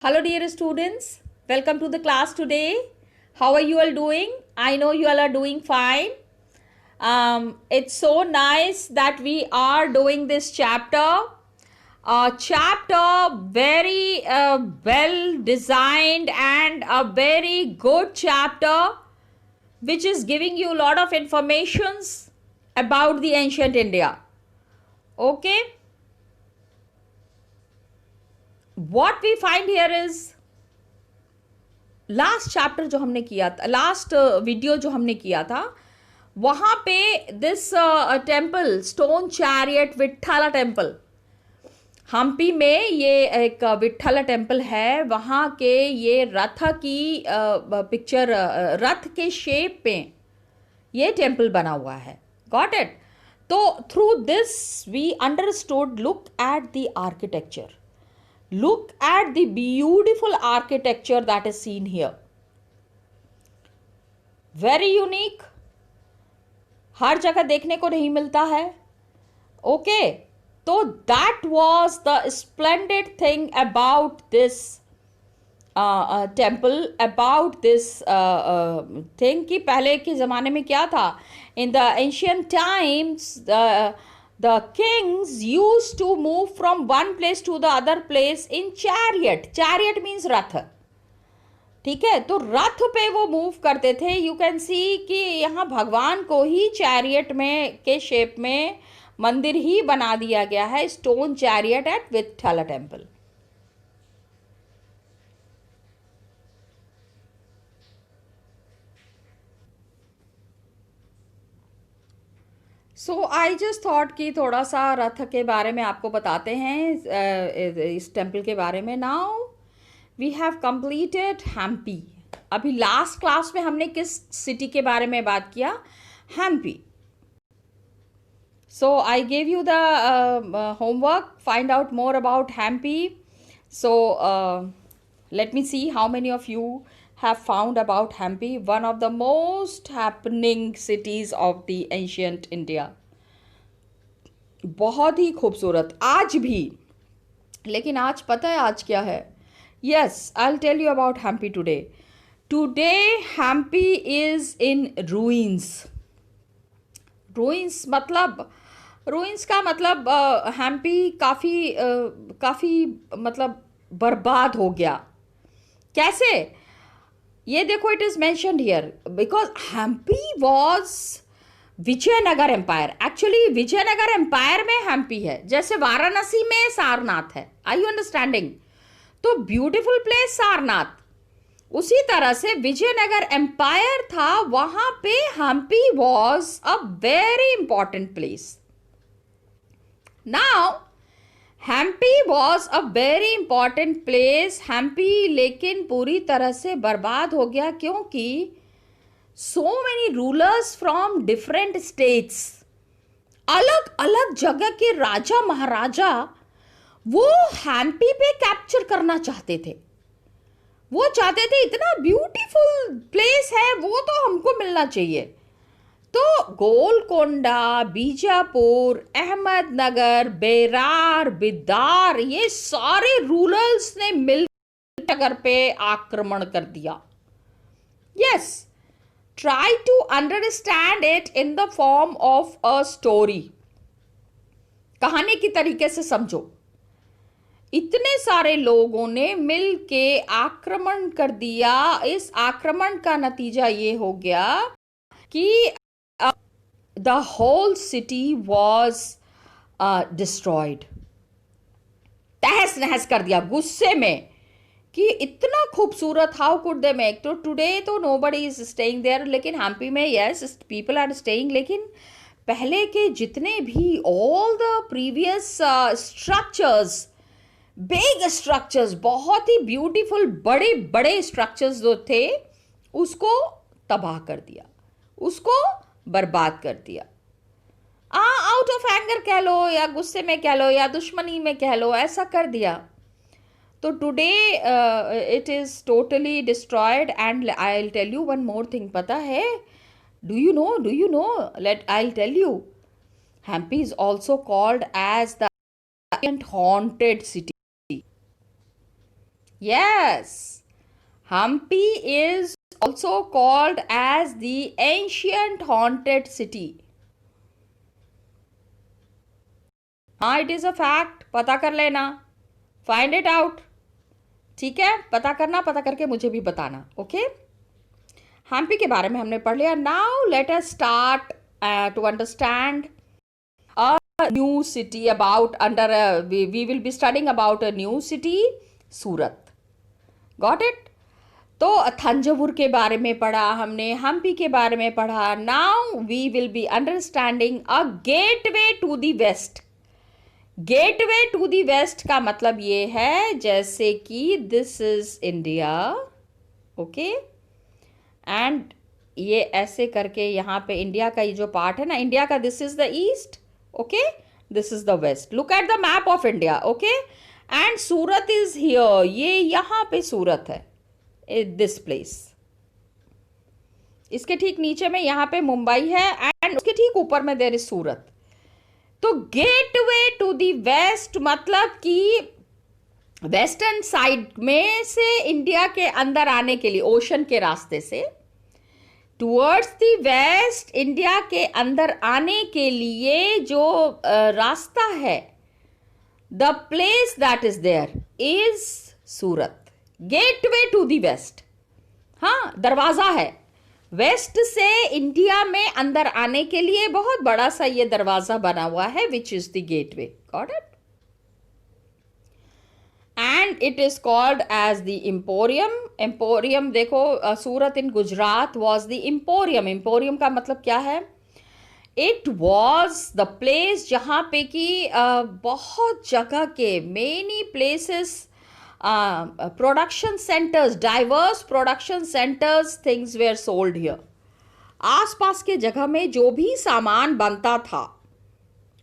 Hello, dear students. Welcome to the class today. How are you all doing? I know you all are doing fine. It's so nice that we are doing this chapter. Chapter very well designed and a very good chapter which is giving you a lot of informations about the ancient India. Okay. What we find here is last chapter जो हमने किया था, last video जो हमने किया था, वहां पे this temple stone chariot Vitthala temple, Hampi में ये एक विट्ठला टेम्पल है, वहां के ये रथ की पिक्चर, रथ के शेप में ये टेम्पल बना हुआ है. Got it? तो through this we understood, look at the architecture. Look at the beautiful architecture that is seen here. Very unique. हर जगह देखने को नहीं मिलता है. Okay. तो that was the splendid thing about this temple, about this thing कि पहले के ज़माने में क्या था. In the ancient times, the kings used to move from one place to the other place in chariot. Chariot means रथ. ठीक है, तो रथ पे वो मूव करते थे. यू कैन सी कि यहाँ भगवान को ही चैरियट में के शेप में मंदिर ही बना दिया गया है, stone chariot at Vitthala temple. So I just thought कि थोड़ा सा रथ के बारे में आपको बताते हैं, इस टेम्पल के बारे में. Now we have completed Hampi. अभी लास्ट क्लास में हमने किस सिटी के बारे में बात किया? Hampi. So I gave you the homework, find out more about Hampi. So let me see how many of you have found about Hampi, one of the most happening cities of the ancient India. बहुत ही खूबसूरत आज भी. लेकिन आज पता है आज क्या है? Yes, I'll tell you about Hampi today. Today Hampi is in ruins. Ruins मतलब, ruins का मतलब Hampi काफ़ी मतलब बर्बाद हो गया. कैसे? ये देखो, it is mentioned here because Hampi was Vijayanagar empire. Actually Vijayanagar empire में हम्पी है, जैसे वाराणसी में सारनाथ है. Are you understanding? तो ब्यूटीफुल प्लेस सारनाथ, उसी तरह से विजयनगर एम्पायर था, वहां पे Hampi was a very important place. Now Hampi was a very important place. Hampi लेकिन पूरी तरह से बर्बाद हो गया क्योंकि so many rulers from different states, अलग अलग जगह के राजा महाराजा वो हम्पी पे कैप्चर करना चाहते थे. वो चाहते थे इतना ब्यूटीफुल प्लेस है, वो तो हमको मिलना चाहिए. तो गोलकोंडा, बीजापुर, अहमदनगर, बेरार, बिदार, ये सारे रूलर्स ने मिलकर नगर पे आक्रमण कर दिया. Yes, try to understand it in the form of a story. कहानी की तरीके से समझो. इतने सारे लोगों ने मिल के आक्रमण कर दिया. इस आक्रमण का नतीजा ये हो गया कि the whole city was destroyed. तहस नहस कर दिया गुस्से में कि इतना खूबसूरत, हाउ कुड दे मेक. तो टुडे तो नोबडी इज स्टेइंग देयर, लेकिन हम्पी में यस पीपल आर स्टेइंग. लेकिन पहले के जितने भी all the previous structures, big structures, बहुत ही ब्यूटीफुल बड़े बड़े स्ट्रक्चर्स जो थे, उसको तबाह कर दिया, उसको बर्बाद कर दिया. आउट ऑफ एंगर कह लो या गुस्से में कह लो या दुश्मनी में कह लो, ऐसा कर दिया. तो today it is totally destroyed. And I will tell you one more thing. पता है, do you know let I will tell you, Hampi is also called as the haunted city. Yes, Hampi is also called as the ancient haunted city. हाँ, it is a fact, पता कर लेना, find it out. ठीक है, पता करना, पता करके मुझे भी बताना। ओके, हम्पी के बारे में हमने पढ़ लिया। Now let us start to understand a new city about under we will be studying about a new city, Surat. Got it? तो थंजावुर के बारे में पढ़ा हमने, हम्पी के बारे में पढ़ा। Now we will be understanding a gateway to the west. Gateway to the west का मतलब ये है जैसे कि this is India, okay, and ये ऐसे करके यहाँ पे इंडिया का ये जो पार्ट है ना, इंडिया का, this is the east, okay, this is the west. Look at the map of India, okay, and Surat is here, ये यहाँ पे सूरत है, दिस प्लेस। इसके ठीक नीचे में यहाँ पे मुंबई है, एंड उसके ठीक ऊपर में देयर इज सूरत। तो गेटवे टू द वेस्ट मतलब कि वेस्टर्न साइड में से इंडिया के अंदर आने के लिए, ओशन के रास्ते से टुवर्ड्स द वेस्ट इंडिया के अंदर आने के लिए जो रास्ता है, the place that is there is Surat. Gateway to the west, हाँ, दरवाजा है वेस्ट से इंडिया में अंदर आने के लिए, बहुत बड़ा सा ये दरवाजा बना हुआ है, which is the gateway. Got it? And it is called as the emporium. Emporium देखो, Surat in Gujarat was the emporium. Emporium का मतलब क्या है? इट वॉज द प्लेस जहाँ पे कि बहुत जगह के, many places, production centers, diverse production centers, things were sold here. आसपास के जगह में जो भी सामान बनता था,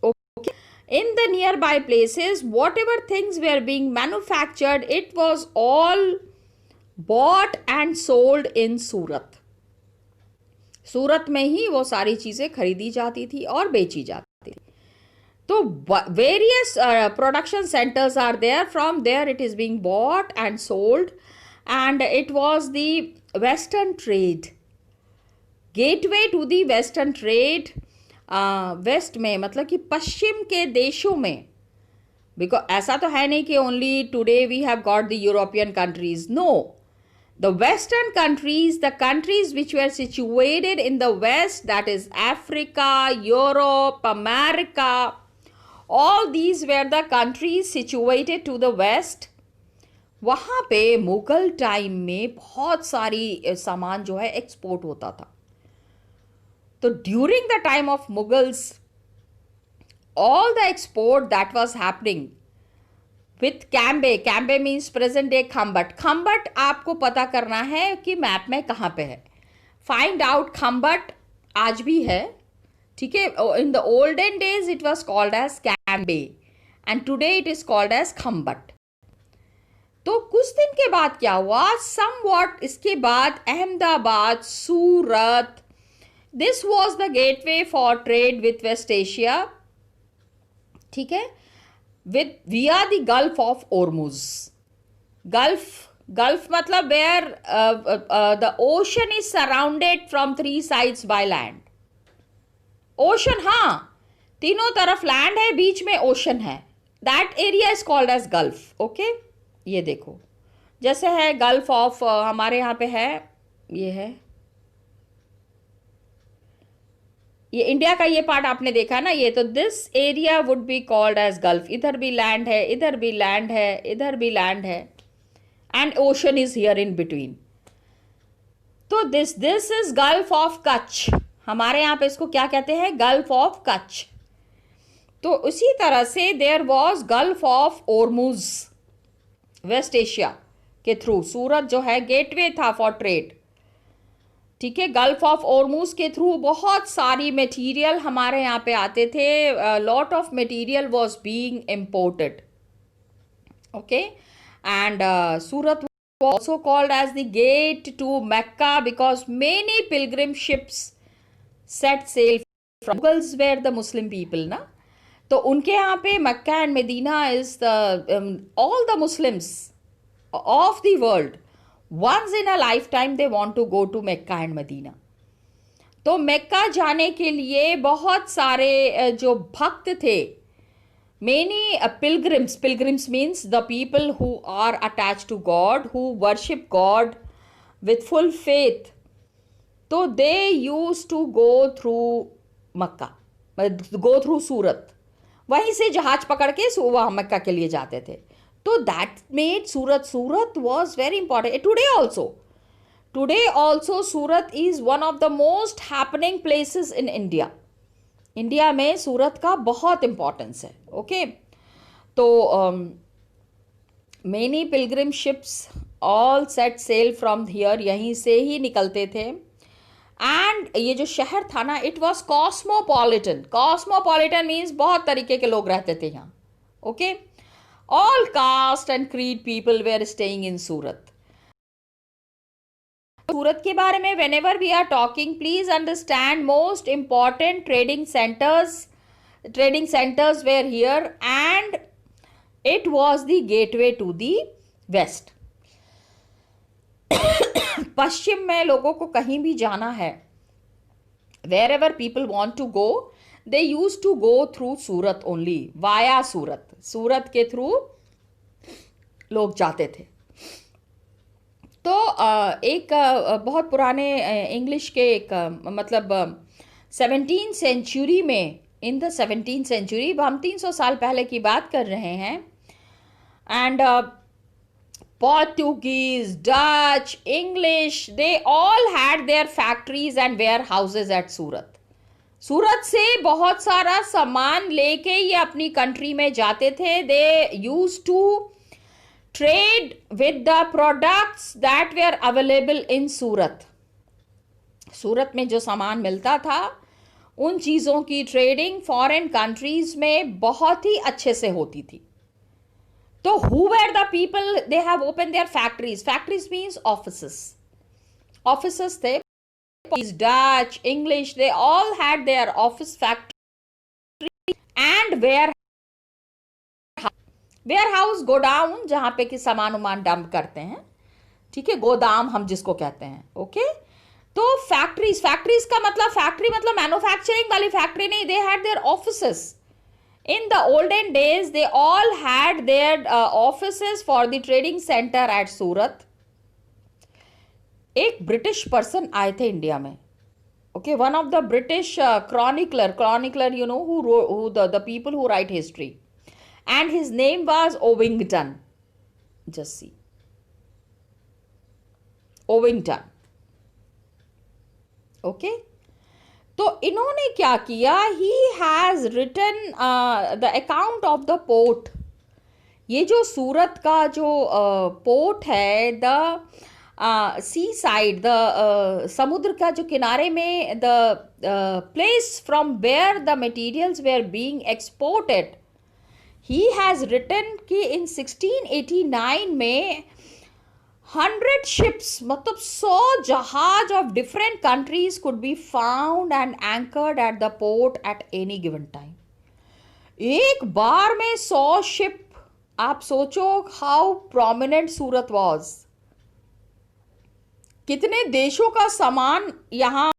okay, in the nearby places whatever things were being manufactured, it was all bought and sold in Surat. Surat में ही वो सारी चीजें खरीदी जाती थी और बेची जाती थी। तो various production centers are there. From there it is being bought and sold, and it was the western trade, gateway to the western trade. West में मतलब कि पश्चिम के देशों में, बिकॉज ऐसा तो है नहीं कि only today we have got the European countries, no, the western countries, the countries which were situated in the west, that is Africa, Europe, America, all these were the countries situated to the west. वहाँ पे Mughal time में बहुत सारी सामान जो है export होता था। तो during the time of Mughals, all the export that was happening with Cambay, Cambay means present day Khambhat. Khambhat आपको पता करना है कि मैप में कहाँ पे है। फाइंड आउट खम्बट आज भी है, ठीक है। In the olden days it was called as Cambay and today it is called as Khambhat. तो कुछ दिन के बाद क्या हुआ, समवॉट इसके बाद Ahmedabad, Surat, this was the gateway for trade with West Asia, ठीक है, with via the Gulf of Hormuz. Gulf मतलब where the ocean is surrounded from three sides by land. Ocean, हाँ, तीनों तरफ लैंड है, बीच में ओशन है, that area is called as Gulf. Okay? ये देखो, जैसे है गल्फ ऑफ, हमारे यहाँ पे है, ये है, ये इंडिया का ये पार्ट आपने देखा ना, ये तो this area would be called as gulf. इधर भी लैंड है, इधर भी लैंड है, इधर भी लैंड है, and ocean is here in between. तो this is Gulf of Kutch. हमारे यहाँ पे इसको क्या कहते हैं, गल्फ ऑफ कच्छ। तो उसी तरह से there was Gulf of Hormuz, West Asia के थ्रू। सूरत जो है गेटवे था फॉर ट्रेड, ठीक है। गल्फ ऑफ ओरमुज के थ्रू बहुत सारी मटेरियल हमारे यहाँ पे आते थे। Lot of material was being imported, okay. And Surat also called as the gate to Mecca because many pilgrim ships set sail from, Mughals were the Muslim people ना, तो उनके यहाँ पे Mecca and Medina is the all the Muslims of the world, once in a lifetime they want to go to Mecca and Medina. तो मक्का जाने के लिए बहुत सारे जो भक्त थे, many pilgrims means the people who are attached to God, who worship God with full faith. तो they used to go through Mecca, go through सूरत, वहीं से जहाज पकड़ के वह मक्का के लिए जाते थे. तो that made Surat was very important. Today also Surat is one of the most happening places in India. India में सूरत का बहुत इम्पोर्टेंस है. ओके, तो many pilgrim ships all set sail from here, यहीं से ही निकलते थे. एंड ये जो शहर था ना, इट वॉज कॉस्मोपॉलिटन मीन्स बहुत तरीके के लोग रहते थे यहाँ. Okay, all caste and creed people were staying in Surat. Surat के बारे में whenever we are talking, please understand most important trading centers were here and it was the gateway to the west. पश्चिम में लोगों को कहीं भी जाना है, wherever people want to go, they used to go through Surat only, via सूरत. सूरत के through लोग जाते थे. तो एक बहुत पुराने इंग्लिश के एक मतलब 17th सेंचुरी में, इन द 17th सेंचुरी, हम 300 साल पहले की बात कर रहे हैं. And Portuguese, Dutch, English, they all had their factories and warehouses at सूरत. सूरत से बहुत सारा सामान लेके ये अपनी कंट्री में जाते थे. They used to trade with the products that were available in सूरत. सूरत में जो सामान मिलता था, उन चीज़ों की ट्रेडिंग फॉरेन कंट्रीज में बहुत ही अच्छे से होती थी. तो who were the people? They have opened their factories. Factories means offices. Offices थे. Dutch, English, they all had their office factory and warehouse, godown, जहाँ पे कि सामान उमान डंप करते हैं. ठीक है, गोदाम हम जिसको कहते हैं. ओके, तो फैक्ट्रीज का मतलब, फैक्ट्री मतलब मैन्युफैक्चरिंग वाली फैक्ट्री नहीं. They had there offices. In the olden days, they all had their offices for the trading center at सूरत. एक ब्रिटिश पर्सन आए थे इंडिया में. Okay, one of the British chronicler, you know, who the people who write history, and his name was Ovington. Just see, Ovington. Okay. तो इन्होंने क्या किया, he has written the account of the port. ये जो सूरत का जो port है, the C side, the समुद्र का जो किनारे में, the place from where the materials were being exported, he has written कि इन 1689 में 100 ships, मतलब 100 जहाज of different countries could be found and anchored at the port at any given time. एक बार में 100 शिप. आप सोचो how prominent सूरत was. कितने देशों का सामान यहाँ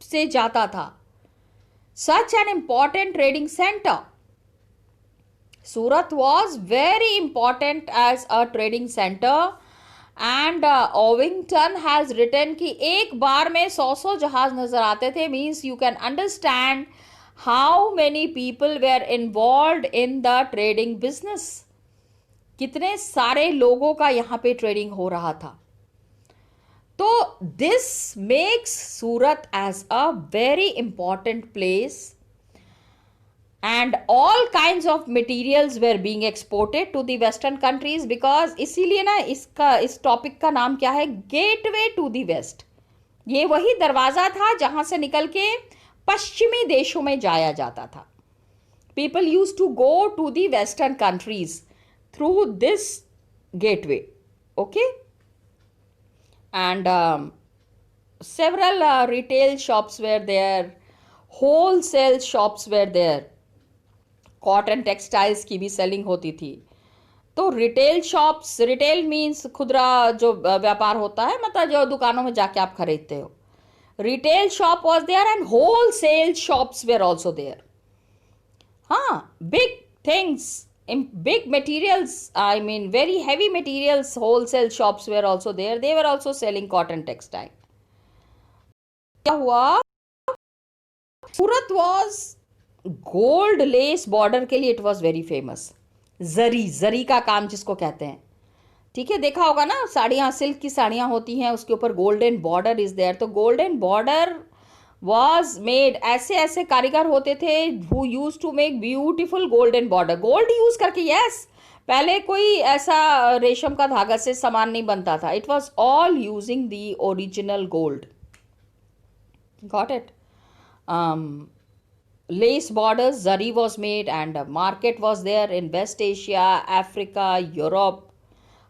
से जाता था. Such an important trading center. Surat was very important as a trading center. And Ovington has written कि एक बार में 100 जहाज नजर आते थे. Means you can understand how many people were involved in the trading business. कितने सारे लोगों का यहाँ पे ट्रेडिंग हो रहा था. तो this makes Surat as a very important place. And all kinds of materials were being exported to the western countries, because इसीलिए ना इस टॉपिक का नाम क्या है, गेटवे टू द वेस्ट. ये वही दरवाज़ा था जहाँ से निकल के पश्चिमी देशों में जाया जाता था. People used to go to the western countries through this gateway. Okay, and several retail shops were there, wholesale shops were there. Cotton textiles की भी सेलिंग होती थी. तो रिटेल शॉप्स, रिटेल मीन्स खुदरा जो व्यापार होता है, मतलब जो दुकानों में जाके आप खरीदते हो. Retail shop was there and wholesale shops were also there. हाँ, big things, big materials, I mean very heavy materials, wholesale shops were also there. They were also selling cotton textile. क्या हुआ? सूरत was gold less border के लिए it was very famous. जरी, जरी का काम जिसको कहते हैं, ठीक है, देखा होगा ना, साड़ियाँ, सिल्क की साड़ियाँ होती हैं, उसके ऊपर गोल्डन बॉर्डर इज देयर. तो गोल्डन बॉर्डर वॉज मेड, ऐसे ऐसे कारीगर होते थे who use to make beautiful golden border, gold use करके. यस, पहले कोई ऐसा रेशम का धागा से सामान नहीं बनता था. It was all using the original gold. Got it. lace borders, zari was made and a market was there in West Asia, Africa, Europe.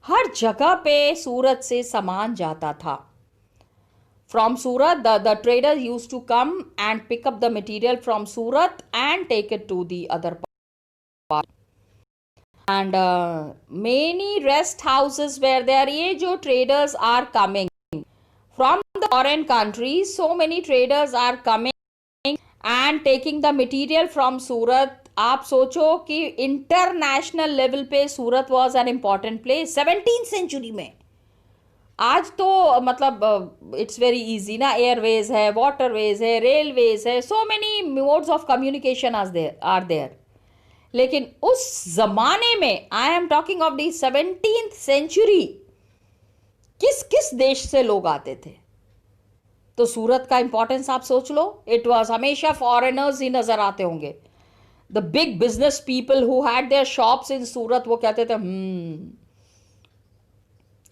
हर जगह पे सूरत से सामान जाता था. From Surat, the traders used to come and pick up the material from Surat and take it to the other part. And many rest houses were there. ये जो traders are coming from the foreign countries, so many traders are coming and taking the material from Surat. आप सोचो कि international level पे Surat was an important place 17th century में. आज तो मतलब इट्स वेरी इजी ना, एयरवेज है, वाटरवेज है, रेलवेज है, so many modes of communication are there. लेकिन उस जमाने में, I am talking of the 17th century, किस किस देश से लोग आते थे. तो सूरत का इंपॉर्टेंस आप सोच लो. इट वॉज, हमेशा फॉरेनर्स ही नजर आते होंगे. The big business people who had their shops in Surat, वो कहते थे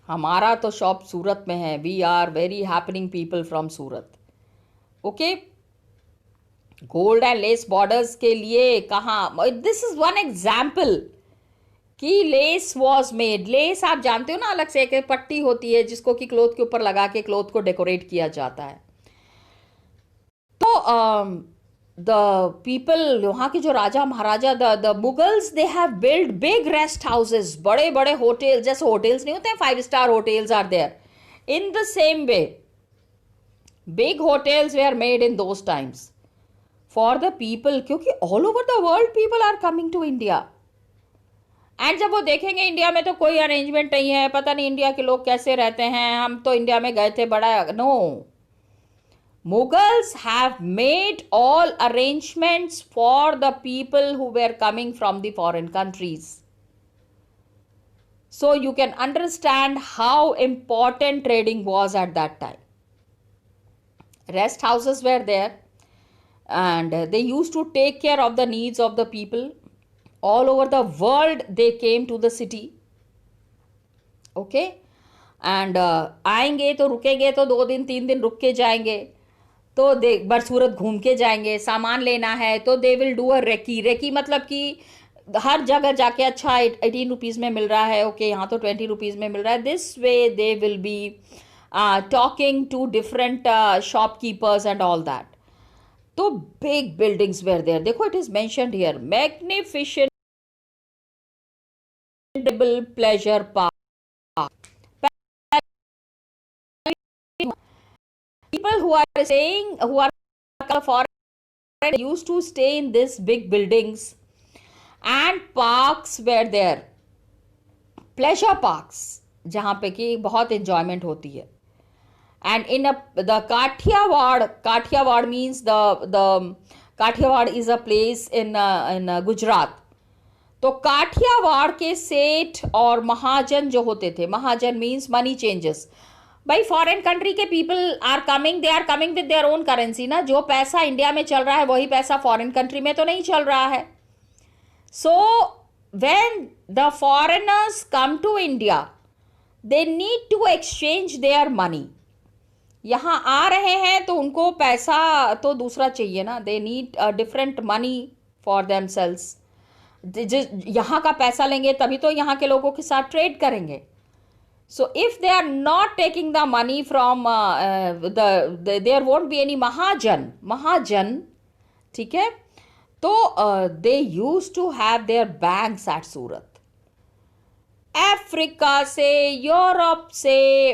हमारा तो शॉप सूरत में है, we are very happening people from Surat. Okay, gold and lace borders के लिए कहाँ, दिस इज वन एग्जाम्पल कि लेस वॉज मेड. लेस आप जानते हो ना, अलग से एक पट्टी होती है जिसको कि क्लोथ के ऊपर लगा के क्लोथ को डेकोरेट किया जाता है. तो द पीपल, वहाँ के जो राजा महाराजा, the Mughals, they have build big rest houses, बड़े बड़े होटल, जैसे होटल्स नहीं होते हैं, 5 star hotels are there. In the same way big hotels they are made in those times for the people, क्योंकि all over the world people are coming to India. And जब वो देखेंगे India में तो कोई अरेंजमेंट नहीं है, पता नहीं इंडिया के लोग कैसे रहते हैं, हम तो इंडिया में गए थे, बड़ा no. Mughals have made all arrangements for the people who were coming from the foreign countries. So you can understand how important trading was at that time. Rest houses were there and they used to take care of the needs of the people. All over the world they came to the city. Okay? And आएंगे तो रुकेंगे तो 2 दिन 3 दिन रुक के जाएंगे, तो सूरत घूम के जाएंगे. सामान लेना है तो they will do a recce. Recce मतलब कि हर जगह जाके, अच्छा 18 रुपीज़ में मिल रहा है, ओके यहाँ तो 20 रुपीज़ में मिल रहा है. This way they will be talking to different shopkeepers and all that. तो बिग बिल्डिंग्स वेर देयर. देखो, it is mentioned here, magnificent pleasure park. People who are staying, who are foreign, used to stay in these big buildings, and parks were there, pleasure parks, जहाँ पे कि बहुत enjoyment होती है. And in the Kathiawad means the Kathiawad is a place in Gujarat. तो काठियावाड़ के सेठ और महाजन जो होते थे, महाजन मीन्स मनी चेंजर्स. भाई फॉरेन कंट्री के people are coming, they are coming with their own currency ना. जो पैसा इंडिया में चल रहा है वही पैसा फॉरेन कंट्री में तो नहीं चल रहा है. So when the foreigners come to India, they need to exchange their money. यहाँ आ रहे हैं तो उनको पैसा तो दूसरा चाहिए ना. They need a different money for themselves. यहाँ का पैसा लेंगे तभी तो यहाँ के लोगों के साथ ट्रेड करेंगे. So if they are not taking the money from there won't be any Mahajan, ठीक है. तो they used to have their banks at Surat. Africa से, यूरोप से,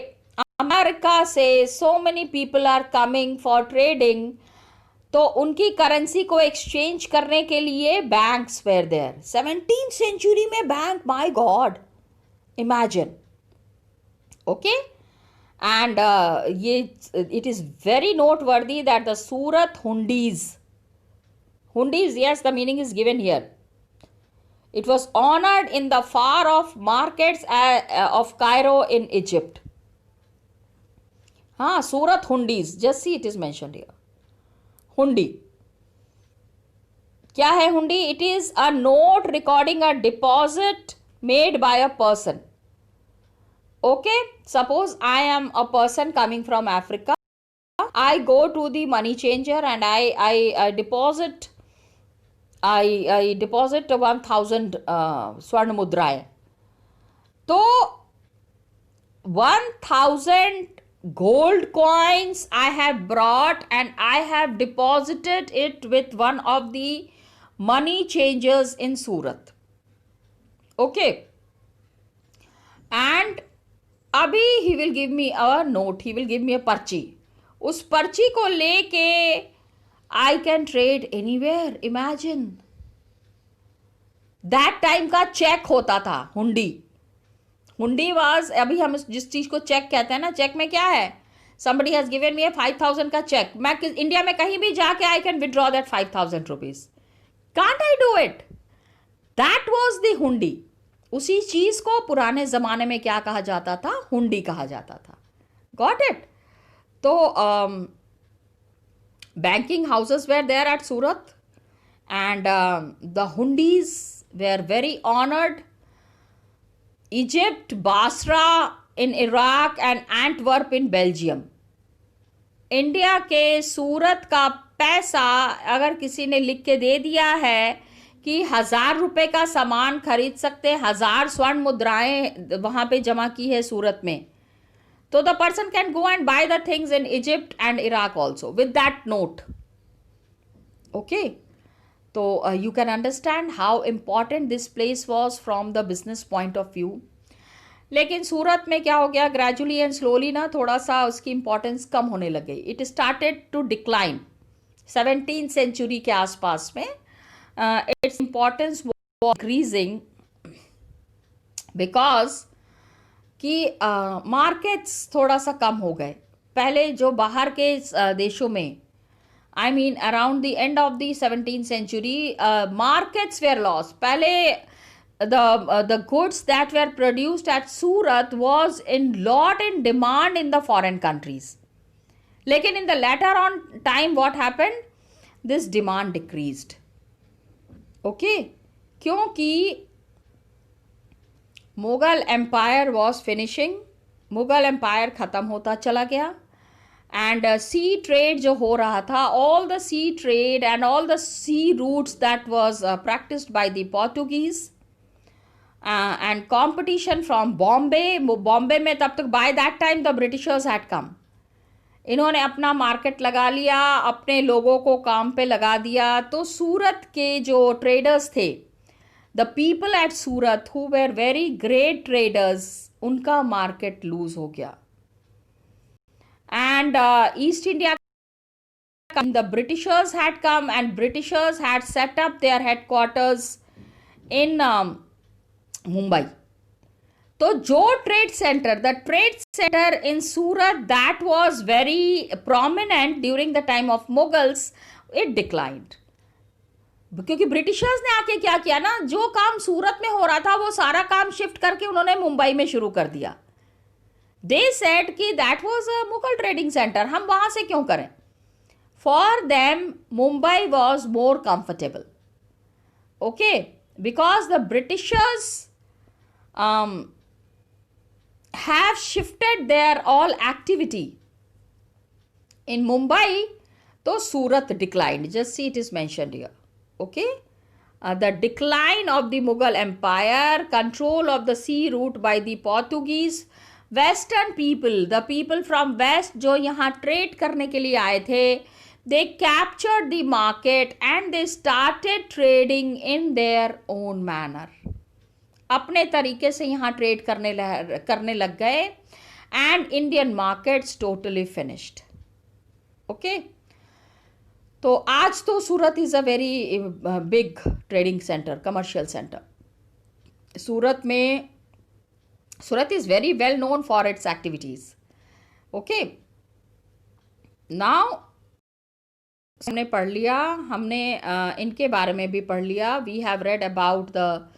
अमेरिका से, so many people are coming for trading. तो उनकी currency को exchange करने के लिए banks were there. 17th century में bank, my god, imagine. Okay. And ये it is very noteworthy that the Surat hundis, yes, the meaning is given here. It was honored in the far off markets of Cairo in Egypt. Surat hundis, just see it is mentioned here. Hundi. क्या है हुंडी? It is a note recording a deposit made by a person. Okay, suppose I am a person coming from Africa. I go to the money changer and I deposit 1000 स्वर्ण मुद्राएं. तो 1000 gold coins I have brought and I have deposited it with one of the money changers in Surat. Okay. And अभी he will give me a note, he will give me a पर्ची. उस पर्ची को लेके I can trade anywhere. Imagine. That time का check होता था, हुंडी. हुंडी वाज, अभी हम जिस चीज को चेक कहते हैं ना, चेक में क्या है? Somebody has given me a 5,000 का चेक. मैं इंडिया में कहीं भी जाके I can withdraw that 5,000 rupees. Can't I do it? That was the हुंडी. उसी चीज को पुराने जमाने में क्या कहा जाता था? हुंडी कहा जाता था. Got it? तो banking houses were there at Surat, and the hundis were very honored. Egypt, Basra in Iraq and Antwerp in Belgium. India के सूरत का पैसा अगर किसी ने लिख के दे दिया है कि 1000 रुपए का सामान खरीद सकते, 1000 स्वर्ण मुद्राएं वहां पे जमा की है सूरत में, तो the person can go and buy the things in Egypt and Iraq also with that note. Okay. So you can understand how important this place was from the business point of view. लेकिन सूरत में क्या हो गया? Gradually and slowly ना थोड़ा सा उसकी importance कम होने लग गई. It started to decline 17th century के आसपास में. Its importance was increasing because कि मार्केट्स थोड़ा सा कम हो गए. पहले जो बाहर के देशों में, I mean around the end of the 17th century, markets were lost. पहले the goods that were produced at Surat was in lot in demand in the foreign countries. लेकिन in the later on time what happened? This demand decreased. Okay? क्योंकि Mughal empire was finishing. Mughal empire ख़त्म होता चला गया. And C trade जो हो रहा था, all the sea trade and all the sea routes that was practised by the Portuguese and competition from Bombay. Bombay में तब तक by that time the Britishers had come. इन्होंने अपना मार्केट लगा लिया, अपने लोगों को काम पे लगा दिया. तो सूरत के जो ट्रेडर्स थे, the people at Surat who were very great traders, उनका मार्केट लूज हो गया. And East India, the Britishers had come and Britishers had set up their headquarters in Mumbai. तो जो trade centre, the trade center in Surat that was very prominent during the time of Mughals, it declined. क्योंकि Britishers ने आके क्या किया ना, जो काम सूरत में हो रहा था वो सारा काम शिफ्ट करके उन्होंने मुंबई में शुरू कर दिया. दे सेड कि that was a Mughal trading center, हम वहां से क्यों करें. For them Mumbai was more comfortable. Okay, because the Britishers have shifted their all activity in Mumbai. तो Surat declined. Just see it is mentioned here. Okay, the decline of the Mughal Empire, control of the sea route by the Portuguese, Western people, the people from West जो यहाँ trade करने के लिए आए थे, they captured the market and they started trading in their own manner. अपने तरीके से यहाँ ट्रेड करने लग गए, and Indian markets totally finished. Okay, तो आज तो Surat is a very big trading center, commercial center. Surat is very well known for its activities. Okay, now हमने पढ़ लिया, हमने इनके बारे में भी पढ़ लिया। We have read about the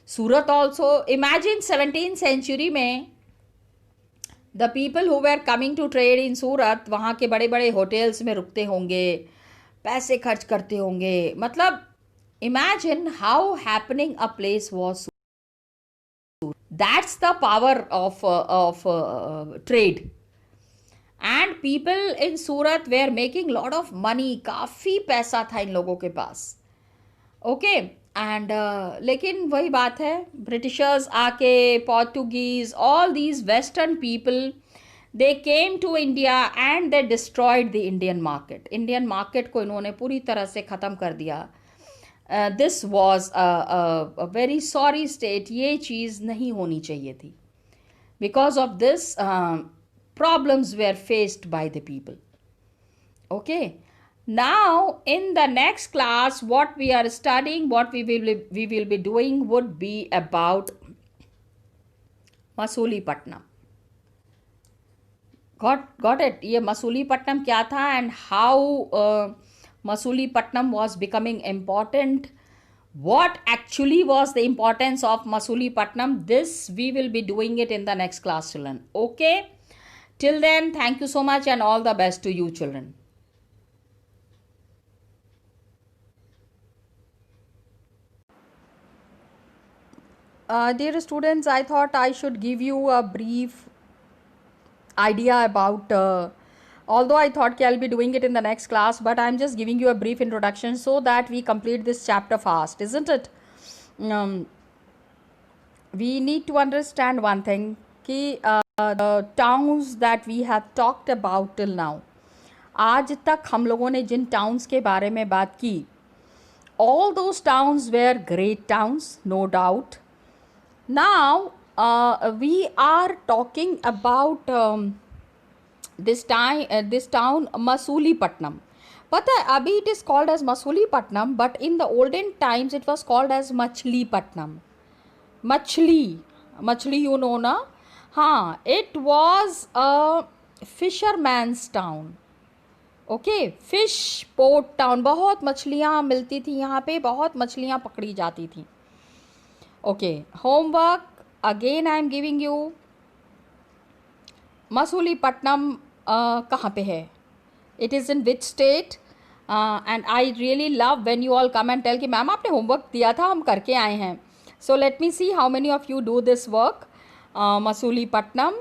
Surat also. Imagine 17th century में the people who were coming to trade in Surat वहाँ के बड़े बड़े होटल्स में रुकते होंगे, पैसे खर्च करते होंगे। मतलब imagine how happening a place was. That's the power of trade, and people in Surat were making lot of money. काफ़ी पैसा था इन लोगों के पास। ओके, एंड लेकिन वही बात है, ब्रिटिशर्स आके, Portuguese, all these western people, they came to India and they destroyed the Indian market. Indian market को इन्होंने पूरी तरह से ख़त्म कर दिया। This was a very sorry state. ये चीज़ नहीं होनी चाहिए थी। Because of this problems were faced by the people. Okay, now in the next class what we are studying, what we will be doing would be about Masulipatam. Got it? ये Masulipatam क्या था, and how Masulipatam was becoming important. What actually was the importance of Masulipatam? This we will be doing it in the next class, children. Okay, till then, thank you so much and all the best to you, children. Dear students, I thought I should give you a brief idea about, although I thought I'll be doing it in the next class, but I'm just giving you a brief introduction so that we complete this chapter fast, isn't it? We need to understand one thing, कि the towns that we have talked about till now, आज तक हम लोगों ने जिन towns के बारे में बात की, all those towns were great towns, no doubt. Now we are talking about this town Masulipatam. पता है, अभी it is called as Masulipatam, but in the olden times it was called as Machlipatam. मछली you know ना? हाँ, it was a fisherman's town. Okay, fish port town. बहुत मछलियाँ मिलती थी यहाँ पे, बहुत मछलियाँ पकड़ी जाती थी। Okay, homework again I am giving you. Masulipatnam कहाँ पे है? It is in which state? And I really love when you all come and tell कि मैम आपने होमवर्क दिया था, हम करके आए हैं। So let me see how many of you do this work. Masulipatnam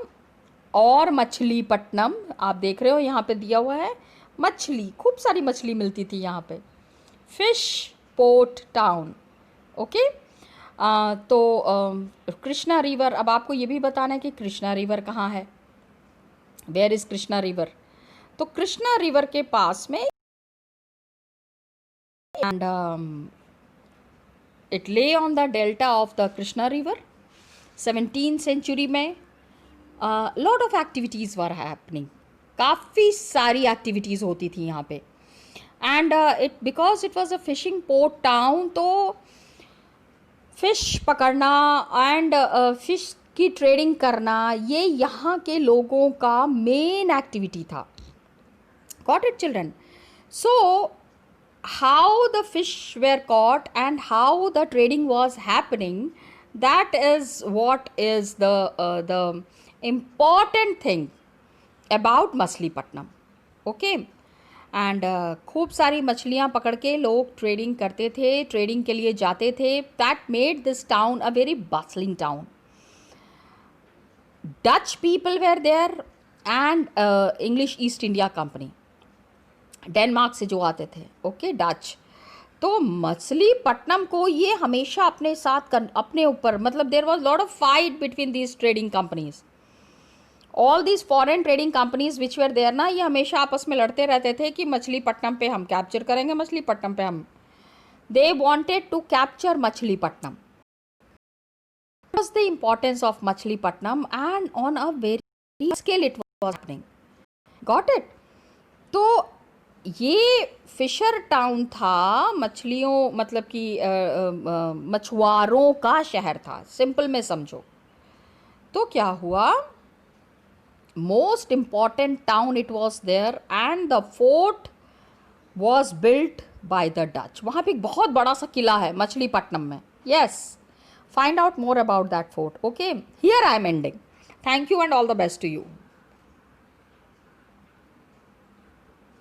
और मछलीपट्टनम, आप देख रहे हो यहाँ पे दिया हुआ है मछली, खूब सारी मछली मिलती थी यहाँ पे। Fish port town. ओके, तो कृष्णा रिवर, अब आपको ये भी बताना है कि कृष्णा रिवर कहाँ है, वेयर इज़ कृष्णा रिवर। तो कृष्णा रिवर के पास में, and it lay on the delta of the Krishna river. 17th century में lot of activities were happening, काफ़ी सारी एक्टिविटीज़ होती थी यहाँ पे। And because it was a fishing port town, तो फिश पकड़ना एंड फिश की ट्रेडिंग करना, ये यहाँ के लोगों का मेन एक्टिविटी था। Got it children? So how the fish were caught and how the trading was happening, that is what is the important thing about Machilipatnam. Okay, and खूब सारी मछलियाँ पकड़ के लोग ट्रेडिंग करते थे, ट्रेडिंग के लिए जाते थे। That made this town a very bustling town. Dutch people were there and English East India company, Denmark से जो आते थे। Okay, Dutch. तो मछलीपट्टनम को ये हमेशा अपने साथ अपने ऊपर, मतलब there was lot of fight between these trading companies, all these foreign trading companies which were there ना, ये हमेशा आपस में लड़ते रहते थे कि मछलीपट्टनम पे हम कैप्चर करेंगे, मछलीपट्टनम पे हम। They wanted to capture Machilipatnam. was the importance of Machilipatnam and on a very scale it was happening. Got it? तो ये फिशर टाउन था, मछलियों मतलब कि मछुआरों का शहर था, सिंपल में समझो। तो क्या हुआ, most important town it was there and the fort was built by the Dutch. वहाँ पे एक बहुत बड़ा सा किला है मछलीपट्टनम में। Yes, find out more about that fort. Okay, here I am ending. Thank you and all the best to you.